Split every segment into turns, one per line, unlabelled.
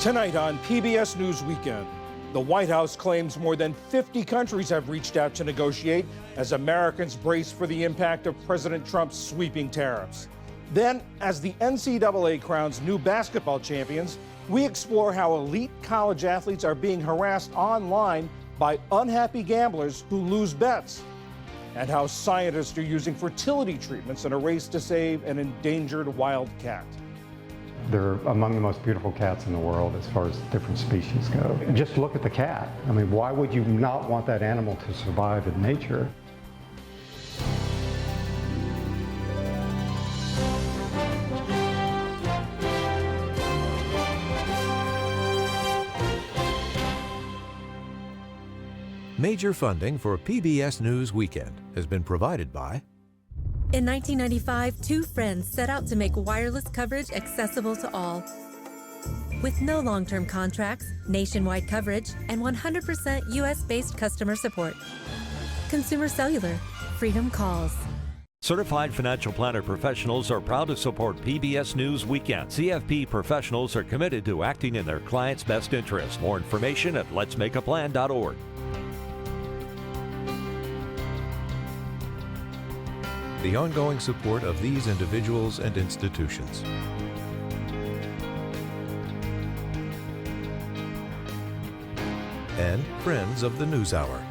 Tonight on PBS News Weekend, the White House claims more than 50 countries have reached out to negotiate as Americans brace for the impact of President Trump's sweeping tariffs. Then, as the NCAA crowns new basketball champions, we explore how elite college athletes are being harassed online by unhappy gamblers who lose bets, and how scientists are using fertility treatments in a race to save an endangered wild cat.
They're among the most beautiful cats in the world as far as different species go. Just look at the cat. I mean, why would you not want that animal to survive in nature?
Major funding for PBS News Weekend has been provided by...
In 1995, two friends set out to make wireless coverage accessible to all. With no long-term contracts, nationwide coverage, and 100% U.S.-based customer support. Consumer Cellular. Freedom calls.
Certified financial planner professionals are proud to support PBS News Weekend. CFP professionals are committed to acting in their clients' best interest. More information at letsmakeaplan.org.
The ongoing support of these individuals and institutions. And friends of the NewsHour.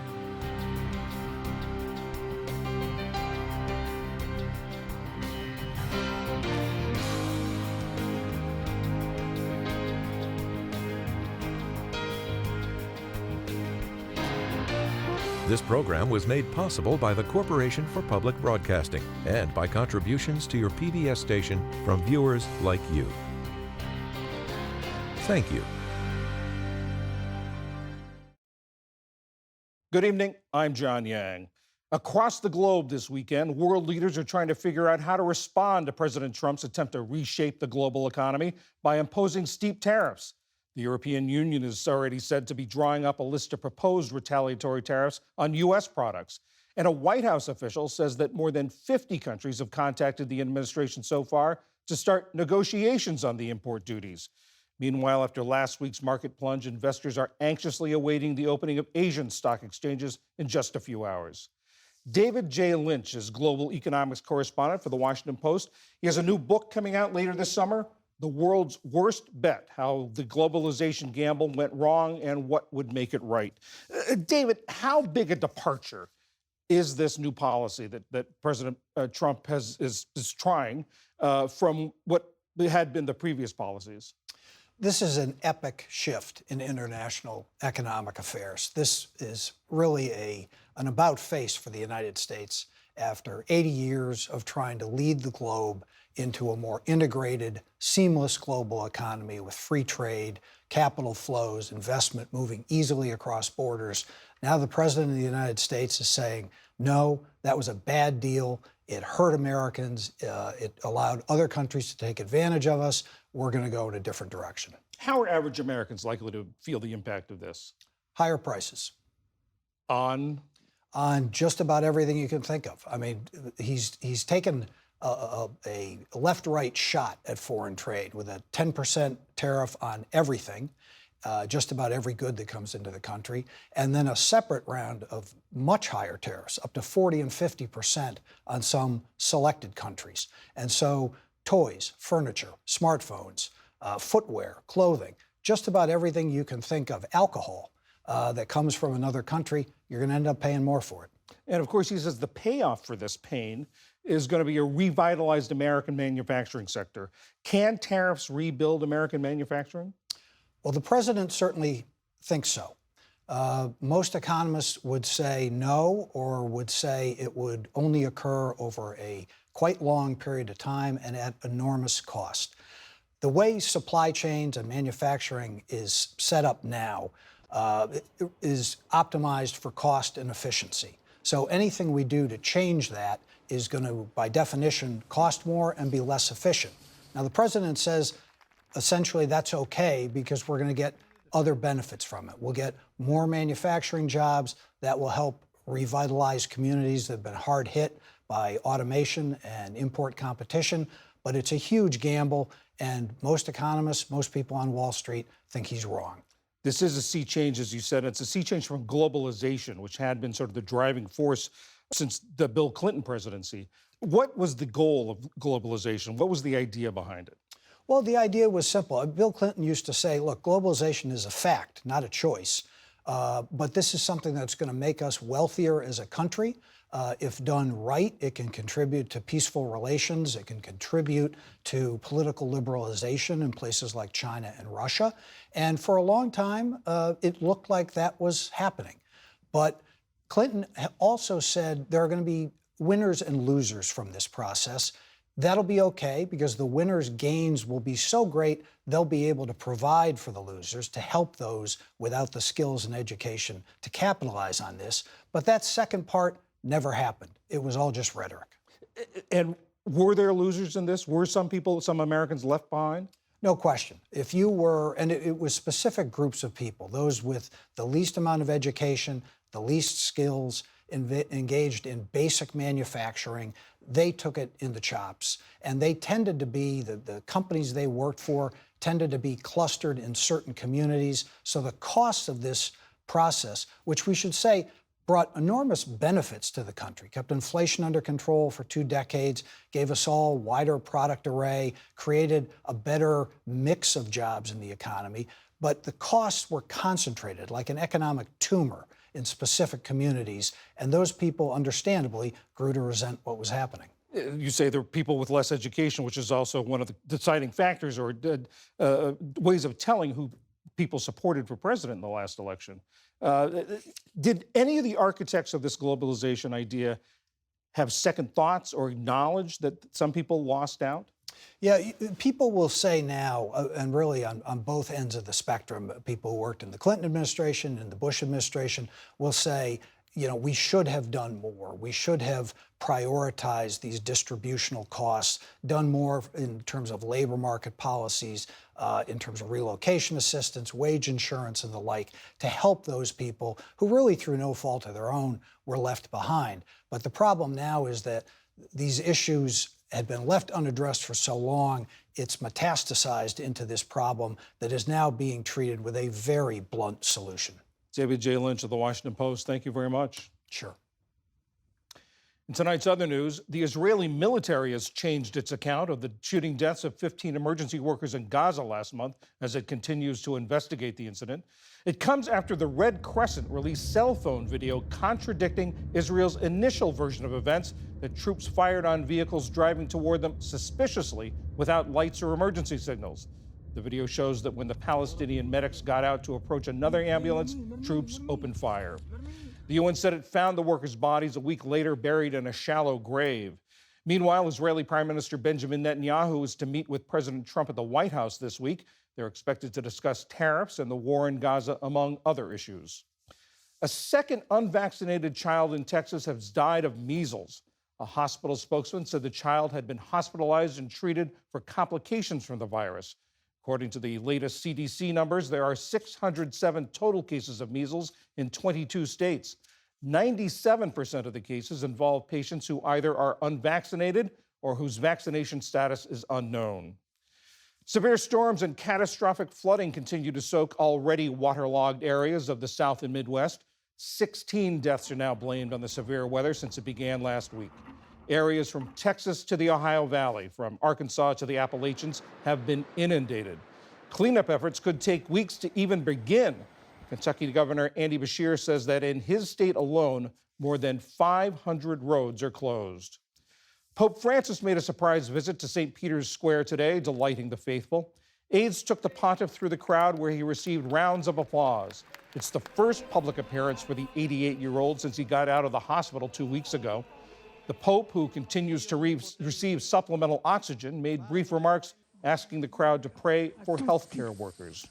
This program was made possible by the Corporation for Public Broadcasting and by contributions to your PBS station from viewers like you. Thank you.
Good evening, I'm John Yang. Across the globe this weekend, world leaders are trying to figure out how to respond to President Trump's attempt to reshape the global economy by imposing steep tariffs. The European Union is already said to be drawing up a list of proposed retaliatory tariffs on U.S. products. And a White House official says that more than 50 countries have contacted the administration so far to start negotiations on the import duties. Meanwhile, after last week's market plunge, investors are anxiously awaiting the opening of Asian stock exchanges in just a few hours. David J. Lynch is global economics correspondent for The Washington Post. He has a new book coming out later this summer, The World's Worst Bet, How the Globalization Gamble Went Wrong and What Would Make It Right. David, how big a departure is this new policy that President Trump is trying from what had been the previous policies?
This is an epic shift in international economic affairs. This is really an about-face for the United States after 80 years of trying to lead the globe into a more integrated, seamless global economy with free trade, capital flows, investment moving easily across borders. Now the President of the United States is saying, no, that was a bad deal. It hurt Americans. It allowed other countries to take advantage of us. We're going to go in a different direction.
How are average Americans likely to feel the impact of this?
Higher prices.
On
just about everything you can think of. I mean, he's taken a left-right shot at foreign trade with a 10% tariff on everything, just about every good that comes into the country, and then a separate round of much higher tariffs, up to 40 and 50% on some selected countries. And so toys, furniture, smartphones, footwear, clothing, just about everything you can think of, alcohol that comes from another country, you're going to end up paying more for it.
And of course, he says the payoff for this pain is going to be a revitalized American manufacturing sector. Can tariffs rebuild American manufacturing?
Well, the president certainly thinks so. Most economists would say no, or would say it would only occur over a quite long period of time and at enormous cost. The way supply chains and manufacturing is set up now is optimized for cost and efficiency. So anything we do to change that is going to, by definition, cost more and be less efficient. Now, the president says essentially that's okay because we're going to get other benefits from it. We'll get more manufacturing jobs that will help revitalize communities that have been hard hit by automation and import competition. But it's a huge gamble, and most economists, most people on Wall Street think he's wrong.
This is a sea change, as you said. It's a sea change from globalization, which had been sort of the driving force since the Bill Clinton presidency. What was the goal of globalization? What was the idea behind it?
Well, the idea was simple. Bill Clinton used to say, look, globalization is a fact, not a choice. But this is something that's going to make us wealthier as a country. If done right, it can contribute to peaceful relations. It can contribute to political liberalization in places like China and Russia. And for a long time, it looked like that was happening. But Clinton also said there are going to be winners and losers from this process. That'll be okay because the winners' gains will be so great, they'll be able to provide for the losers, to help those without the skills and education to capitalize on this. But that second part never happened. It was all just rhetoric.
And were there losers in this? Were some people, some Americans left behind?
No question. If you were, and it was specific groups of people, those with the least amount of education, the least skills, engaged in basic manufacturing, they took it in the chops. And they tended to be, the companies they worked for tended to be clustered in certain communities. So the costs of this process, which we should say brought enormous benefits to the country, kept inflation under control for 2 decades, gave us all a wider product array, created a better mix of jobs in the economy. But the costs were concentrated like an economic tumor in specific communities, and those people understandably grew to resent what was happening.
You say there are people with less education, which is also one of the deciding factors or ways of telling who people supported for president in the last election. Did any of the architects of this globalization idea have second thoughts or acknowledge that some people lost out?
Yeah, people will say now, and really on both ends of the spectrum, people who worked in the Clinton administration and the Bush administration will say, you know, we should have done more. We should have prioritized these distributional costs, done more in terms of labor market policies, in terms of relocation assistance, wage insurance, and the like, to help those people who really, through no fault of their own, were left behind. But the problem now is that these issues had been left unaddressed for so long, it's metastasized into this problem that is now being treated with a very blunt solution.
David J. Lynch of the Washington Post, thank you very much.
Sure.
In tonight's other news, the Israeli military has changed its account of the shooting deaths of 15 emergency workers in Gaza last month as it continues to investigate the incident. It comes after the Red Crescent released cell phone video contradicting Israel's initial version of events that troops fired on vehicles driving toward them suspiciously without lights or emergency signals. The video shows that when the Palestinian medics got out to approach another ambulance, troops opened fire. The UN said it found the workers' bodies a week later buried in a shallow grave. Meanwhile, Israeli Prime Minister Benjamin Netanyahu is to meet with President Trump at the White House this week. They're expected to discuss tariffs and the war in Gaza, among other issues. A second unvaccinated child in Texas has died of measles. A hospital spokesman said the child had been hospitalized and treated for complications from the virus. According to the latest CDC numbers, there are 607 total cases of measles in 22 states. 97% of the cases involve patients who either are unvaccinated or whose vaccination status is unknown. Severe storms and catastrophic flooding continue to soak already waterlogged areas of the South and Midwest. 16 deaths are now blamed on the severe weather since it began last week. Areas from Texas to the Ohio Valley, from Arkansas to the Appalachians, have been inundated. Cleanup efforts could take weeks to even begin. Kentucky Governor Andy Beshear says that in his state alone, more than 500 roads are closed. Pope Francis made a surprise visit to St. Peter's Square today, delighting the faithful. Aides took the pontiff through the crowd where he received rounds of applause. It's the first public appearance for the 88-year-old since he got out of the hospital 2 weeks ago. The Pope, who continues to receive supplemental oxygen, made brief remarks asking the crowd to pray for healthcare workers.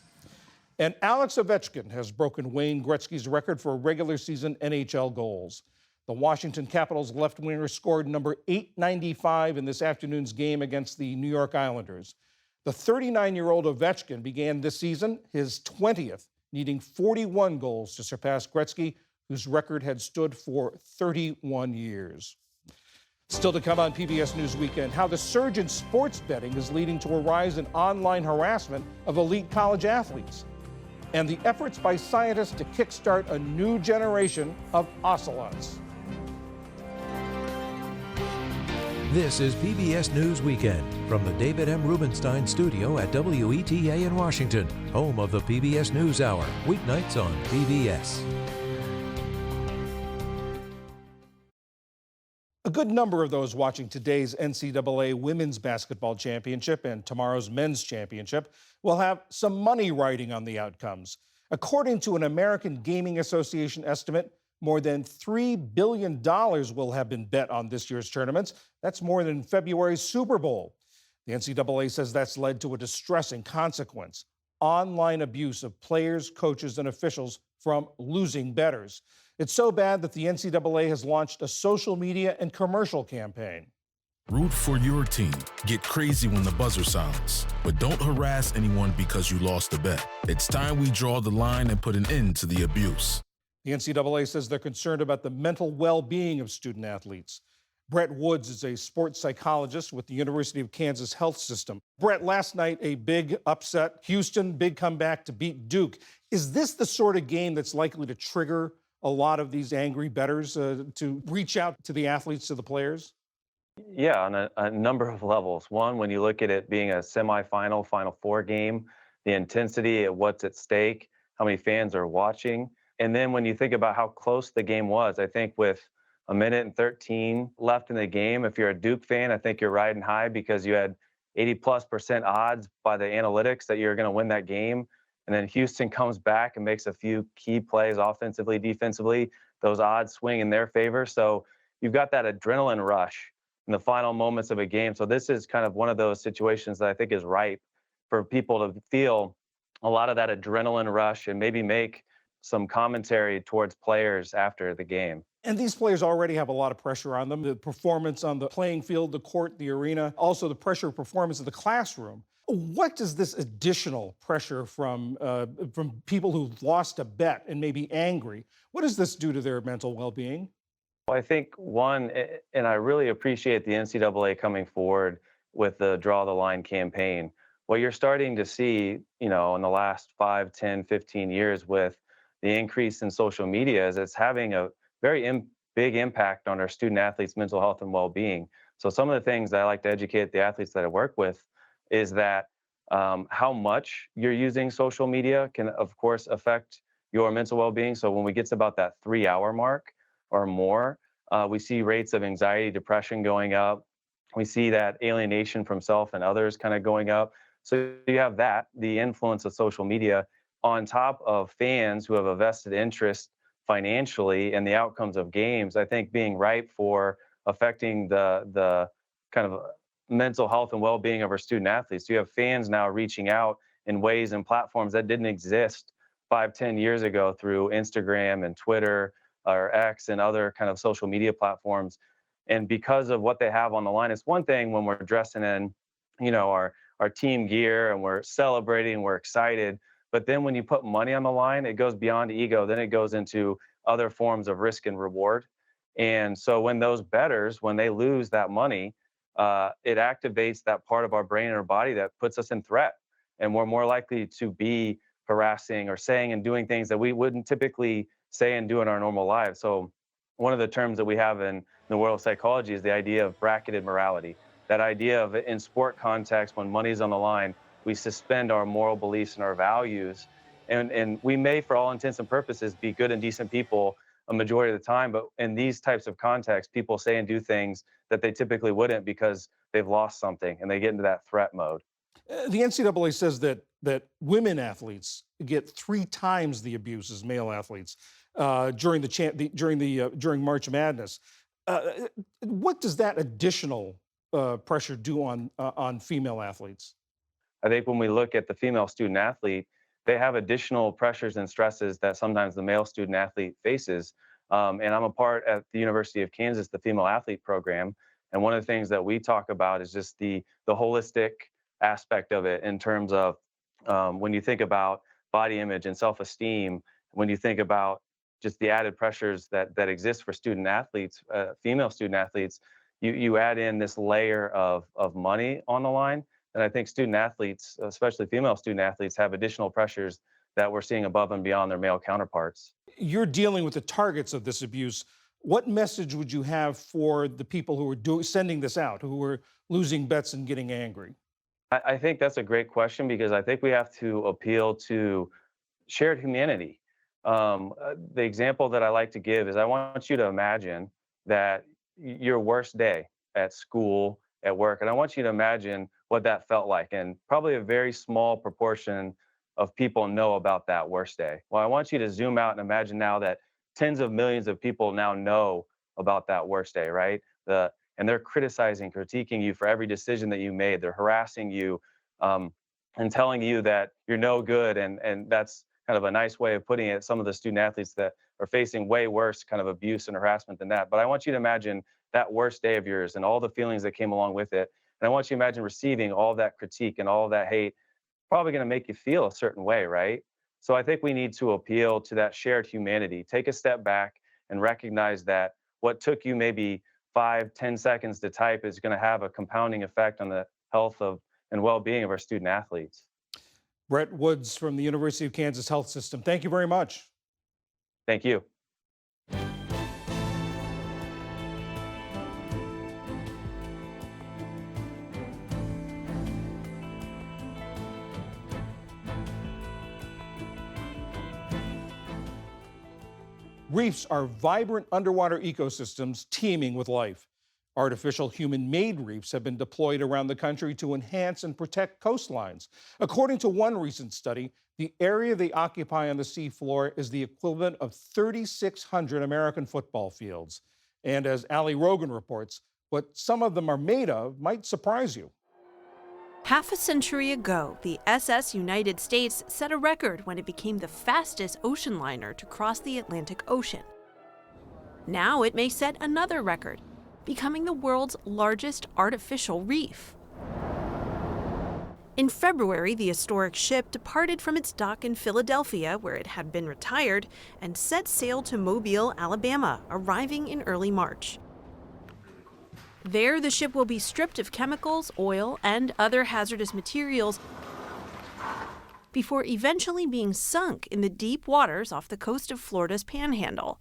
And Alex Ovechkin has broken Wayne Gretzky's record for regular season NHL goals. The Washington Capitals left winger scored number 895 in this afternoon's game against the New York Islanders. The 39-year-old Ovechkin began this season, his 20th, needing 41 goals to surpass Gretzky, whose record had stood for 31 years. Still to come on PBS News Weekend, how the surge in sports betting is leading to a rise in online harassment of elite college athletes, and the efforts by scientists to kickstart a new generation of ocelots.
This is PBS News Weekend from the David M. Rubenstein studio at WETA in Washington, home of the PBS NewsHour, weeknights on PBS.
A good number of those watching today's NCAA Women's Basketball Championship and tomorrow's Men's Championship will have some money riding on the outcomes. According to an American Gaming Association estimate, more than $3 billion will have been bet on this year's tournaments. That's more than February's Super Bowl. The NCAA says that's led to a distressing consequence: online abuse of players, coaches, and officials from losing bettors. It's so bad that the NCAA has launched a social media and commercial campaign.
Root for your team. Get crazy when the buzzer sounds. But don't harass anyone because you lost a bet. It's time we draw the line and put an end to the abuse.
The NCAA says they're concerned about the mental well-being of student athletes. Brett Woods is a sports psychologist with the University of Kansas Health System. Brett, last night, a big upset. Houston, big comeback to beat Duke. Is this the sort of game that's likely to trigger a lot of these angry bettors to reach out to the athletes, to the players?
Yeah, on a number of levels. One, when you look at it being a semifinal, Final Four game, the intensity of what's at stake, how many fans are watching. And then when you think about how close the game was, I think with a minute and 13 left in the game, if you're a Duke fan, I think you're riding high because you had 80+% odds by the analytics that you're going to win that game. And then Houston comes back and makes a few key plays offensively, defensively. Those odds swing in their favor. So you've got that adrenaline rush in the final moments of a game. So this is kind of one of those situations that I think is ripe for people to feel a lot of that adrenaline rush and maybe make some commentary towards players after the game.
And these players already have a lot of pressure on them. The performance on the playing field, the court, the arena, also the pressure of performance in the classroom. What does this additional pressure from people who've lost a bet and may be angry, what does this do to their mental well-being?
Well, I think one, and I really appreciate the NCAA coming forward with the Draw the Line campaign. What you're starting to see, in the last 5, 10, 15 years with the increase in social media is it's having a very big impact on our student athletes' mental health and well-being. So some of the things that I like to educate the athletes that I work with is that how much you're using social media can, of course, affect your mental well-being. So when we get to about that 3-hour mark or more, we see rates of anxiety, depression going up. We see that alienation from self and others kind of going up. So you have that, the influence of social media, on top of fans who have a vested interest financially in the outcomes of games, I think being ripe for affecting the kind of mental health and well-being of our student athletes. You have fans now reaching out in ways and platforms that didn't exist 5, 10 years ago through Instagram and Twitter or X and other kind of social media platforms. And because of what they have on the line, it's one thing when we're dressing in, our team gear and we're celebrating, we're excited. But then when you put money on the line, it goes beyond ego. Then it goes into other forms of risk and reward. And so when those bettors, when they lose that money, it activates that part of our brain and our body that puts us in threat. And we're more likely to be harassing or saying and doing things that we wouldn't typically say and do in our normal lives. So one of the terms that we have in the world of psychology is the idea of bracketed morality. That idea of in sport context, when money's on the line, we suspend our moral beliefs and our values. And we may, for all intents and purposes, be good and decent people a majority of the time. But in these types of contexts, people say and do things that they typically wouldn't because they've lost something and they get into that threat mode.
The NCAA says that women athletes get 3 times the abuse as male athletes during March Madness. What does that additional pressure do on female athletes?
I think when we look at the female student athlete, they have additional pressures and stresses that sometimes the male student athlete faces. And I'm a part at the University of Kansas, the female athlete program. And one of the things that we talk about is just the holistic aspect of it in terms of when you think about body image and self-esteem, when you think about just the added pressures that exist for student athletes, female student athletes, you add in this layer of money on the line, and I think student athletes, especially female student athletes, have additional pressures that we're seeing above and beyond their male counterparts.
You're dealing with the targets of this abuse. What message would you have for the people who are sending this out, who are losing bets and getting angry?
I think that's a great question because I think we have to appeal to shared humanity. The example that I like to give is I want you to imagine that your worst day at school, at work, and I want you to imagine what that felt like. And probably a very small proportion of people know about that worst day. Well, I want you to zoom out and imagine now that tens of millions of people now know about that worst day, right? And they're criticizing, critiquing you for every decision that you made. They're harassing you and telling you that you're no good. And that's kind of a nice way of putting it. Some of the student athletes that are facing way worse kind of abuse and harassment than that. But I want you to imagine that worst day of yours and all the feelings that came along with it. And I want you to imagine receiving all that critique and all that hate, probably going to make you feel a certain way, right? So I think we need to appeal to that shared humanity. Take a step back and recognize that what took you maybe 5-10 seconds to type is going to have a compounding effect on the health of and well-being of our student athletes.
Brett Woods from the University of Kansas Health System. Thank you very much.
Thank you.
Reefs are vibrant underwater ecosystems teeming with life. Artificial human-made reefs have been deployed around the country to enhance and protect coastlines. According to one recent study, the area they occupy on the seafloor is the equivalent of 3,600 American football fields. And as Ali Rogan reports, what some of them are made of might surprise you.
Half a century ago, the SS United States set a record when it became the fastest ocean liner to cross the Atlantic Ocean. Now it may set another record, becoming the world's largest artificial reef. In February, the historic ship departed from its dock in Philadelphia, where it had been retired, and set sail to Mobile, Alabama, arriving in early March. There, the ship will be stripped of chemicals, oil, and other hazardous materials before eventually being sunk in the deep waters off the coast of Florida's Panhandle.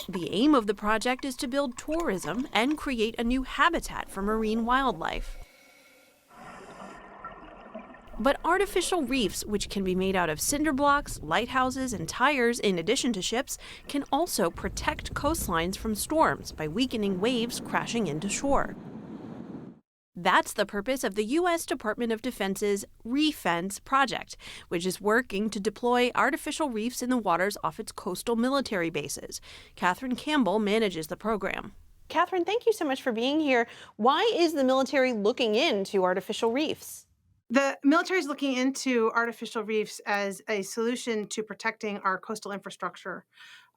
The aim of the project is to build tourism and create a new habitat for marine wildlife. But artificial reefs, which can be made out of cinder blocks, lighthouses, and tires in addition to ships, can also protect coastlines from storms by weakening waves crashing into shore. That's the purpose of the U.S. Department of Defense's ReFence project, which is working to deploy artificial reefs in the waters off its coastal military bases. Catherine Campbell manages the program.
Catherine, thank you so much for being here. Why is the military looking into artificial reefs?
The military is looking into artificial reefs as a solution to protecting our coastal infrastructure.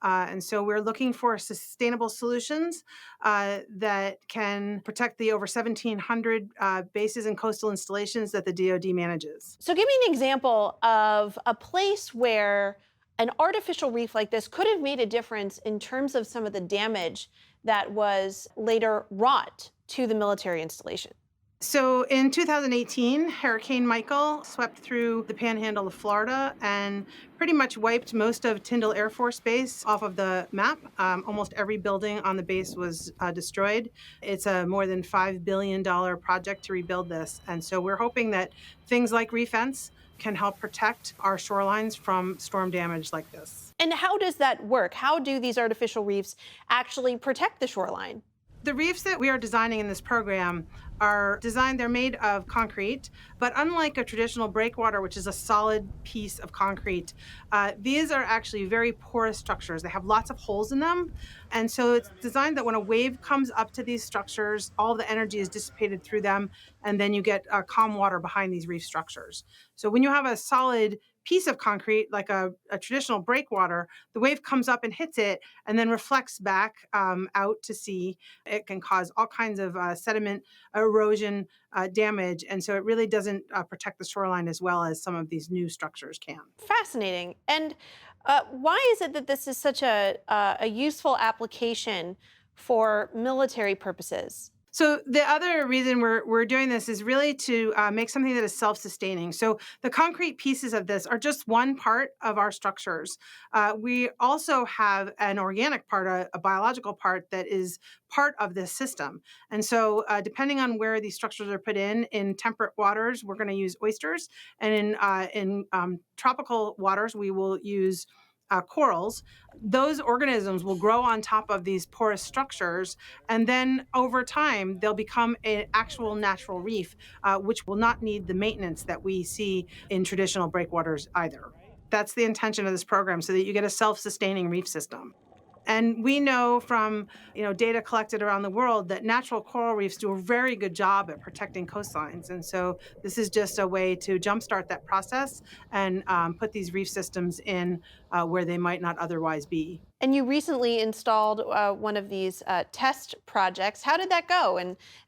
And so we're looking for sustainable solutions that can protect the over 1,700 bases and coastal installations that the DoD manages.
So give me an example of a place where an artificial reef like this could have made a difference in terms of some of the damage that was later wrought to the military installation.
So in 2018, Hurricane Michael swept through the panhandle of Florida and pretty much wiped most of Tyndall Air Force Base off of the map. Almost every building on the base was destroyed. It's a more than $5 billion project to rebuild this. And so we're hoping that things like ReFence can help protect our shorelines from storm damage like this.
And how does that work? How do these artificial reefs actually protect the shoreline?
The reefs that we are designing in this program are designed, they're made of concrete, but unlike a traditional breakwater, which is a solid piece of concrete, these are actually very porous structures. They have lots of holes in them. And so it's designed that when a wave comes up to these structures, all the energy is dissipated through them, and then you get calm water behind these reef structures. So when you have a solid piece of concrete, like a traditional breakwater, the wave comes up and hits it and then reflects back out to sea. It can cause all kinds of sediment erosion damage. And so it really doesn't protect the shoreline as well as some of these new structures can.
Fascinating. And why is it that this is such a useful application for military purposes?
So the other reason we're doing this is really to make something that is self-sustaining. So the concrete pieces of this are just one part of our structures. We also have an organic part, a biological part that is part of this system. And so depending on where these structures are put in temperate waters, we're going to use oysters. And in tropical waters, we will use corals. Those organisms will grow on top of these porous structures, and then over time they'll become an actual natural reef, which will not need the maintenance that we see in traditional breakwaters either. That's the intention of this program, so that you get a self-sustaining reef system. And we know from data collected around the world that natural coral reefs do a very good job at protecting coastlines. And so this is just a way to jumpstart that process and put these reef systems in where they might not otherwise be.
And you recently installed one of these test projects. How did that go,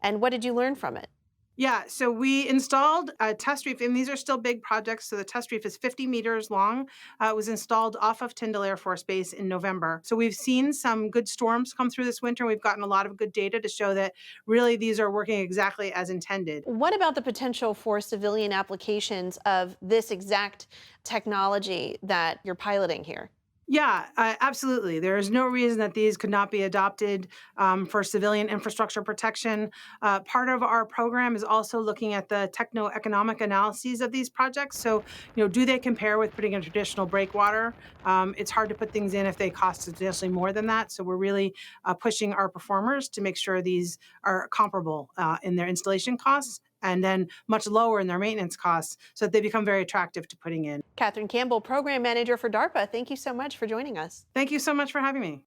and what did you learn from it?
Yeah, so we installed a test reef, and these are still big projects. So the test reef is 50 meters long. It was installed off of Tyndall Air Force Base in November. So we've seen some good storms come through this winter. We've gotten a lot of good data to show that really these are working exactly as intended.
What about the potential for civilian applications of this exact technology that you're piloting here?
Yeah, absolutely. There is no reason that these could not be adopted for civilian infrastructure protection. Part of our program is also looking at the techno-economic analyses of these projects. So, do they compare with putting in traditional breakwater? It's hard to put things in if they cost substantially more than that. So we're really pushing our performers to make sure these are comparable in their installation costs, and then much lower in their maintenance costs, so that they become very attractive to putting in.
Catherine Campbell, Program Manager for DARPA, thank you so much for joining us.
Thank you so much for having me.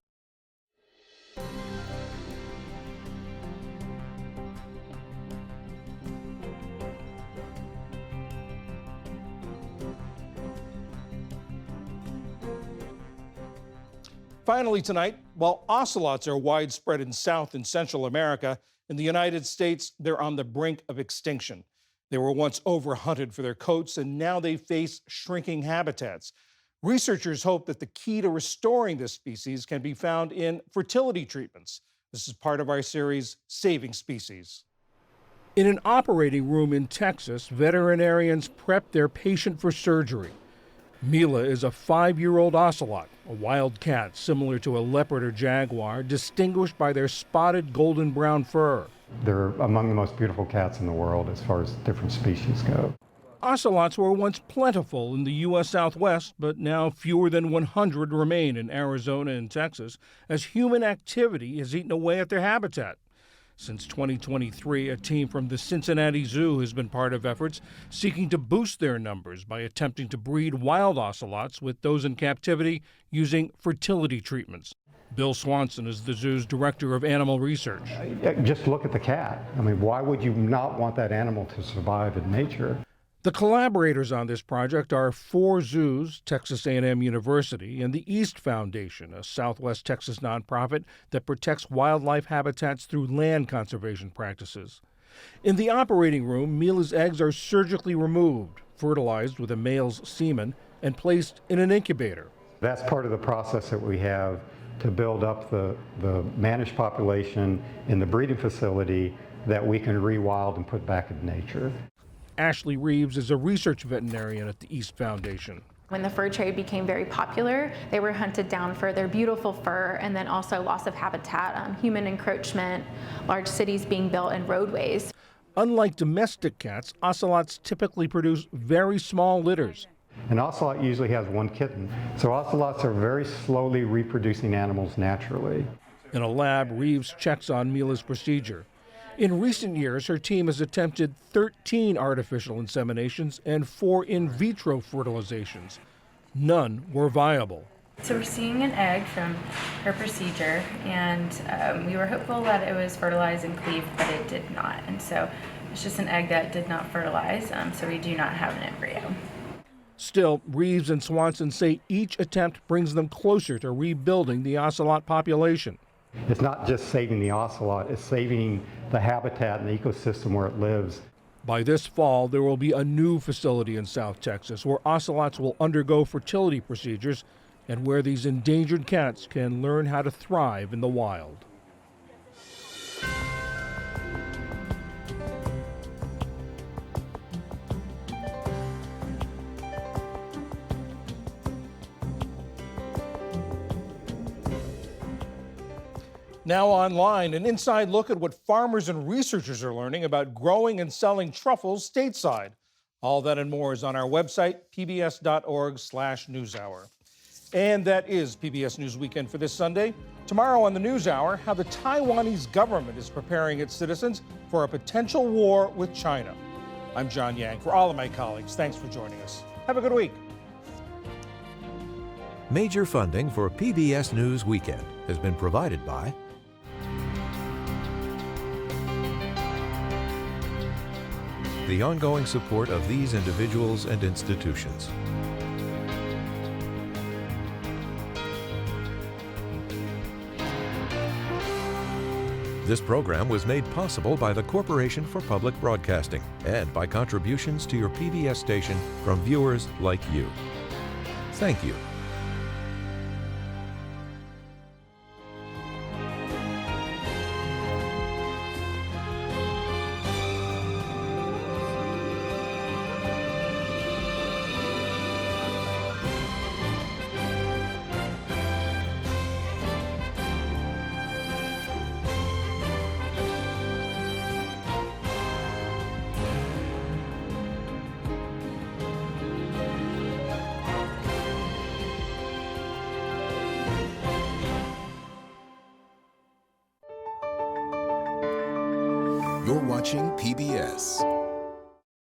Finally tonight, while ocelots are widespread in South and Central America, in the United States, they're on the brink of extinction. They were once overhunted for their coats, and now they face shrinking habitats. Researchers hope that the key to restoring this species can be found in fertility treatments. This is part of our series, Saving Species. In an operating room in Texas, veterinarians prep their patient for surgery. Mila is a 5-year-old ocelot, a wild cat similar to a leopard or jaguar, distinguished by their spotted golden brown fur.
They're among the most beautiful cats in the world as far as different species go.
Ocelots were once plentiful in the U.S. Southwest, but now fewer than 100 remain in Arizona and Texas as human activity has eaten away at their habitat. Since 2023, a team from the Cincinnati Zoo has been part of efforts seeking to boost their numbers by attempting to breed wild ocelots with those in captivity using fertility treatments. Bill Swanson is the zoo's director of animal research.
Just look at the cat. I mean, why would you not want that animal to survive in nature?
The collaborators on this project are 4 zoos, Texas A&M University, and the East Foundation, a Southwest Texas nonprofit that protects wildlife habitats through land conservation practices. In the operating room, Mila's eggs are surgically removed, fertilized with a male's semen, and placed in an incubator.
That's part of the process that we have to build up the managed population in the breeding facility that we can rewild and put back in nature.
Ashley Reeves is a research veterinarian at the East Foundation.
When the fur trade became very popular, they were hunted down for their beautiful fur, and then also loss of habitat, human encroachment, large cities being built, and roadways.
Unlike domestic cats, ocelots typically produce very small litters.
An ocelot usually has 1 kitten, so ocelots are very slowly reproducing animals naturally.
In a lab, Reeves checks on Mila's procedure. In recent years, her team has attempted 13 artificial inseminations and 4 in vitro fertilizations. None were viable.
So we're seeing an egg from her procedure, and we were hopeful that it was fertilized and cleaved, but it did not. And so it's just an egg that did not fertilize, so we do not have an embryo.
Still, Reeves and Swanson say each attempt brings them closer to rebuilding the ocelot population.
It's not just saving the ocelot, it's saving the habitat and the ecosystem where it lives.
By this fall, there will be a new facility in South Texas where ocelots will undergo fertility procedures and where these endangered cats can learn how to thrive in the wild. Now online, an inside look at what farmers and researchers are learning about growing and selling truffles stateside. All that and more is on our website, pbs.org/newshour. And that is PBS News Weekend for this Sunday. Tomorrow on the NewsHour, how the Taiwanese government is preparing its citizens for a potential war with China. I'm John Yang. For all of my colleagues, thanks for joining us. Have a good week.
Major funding for PBS News Weekend has been provided by the ongoing support of these individuals and institutions. This program was made possible by the Corporation for Public Broadcasting and by contributions to your PBS station from viewers like you. Thank you.
You're watching PBS.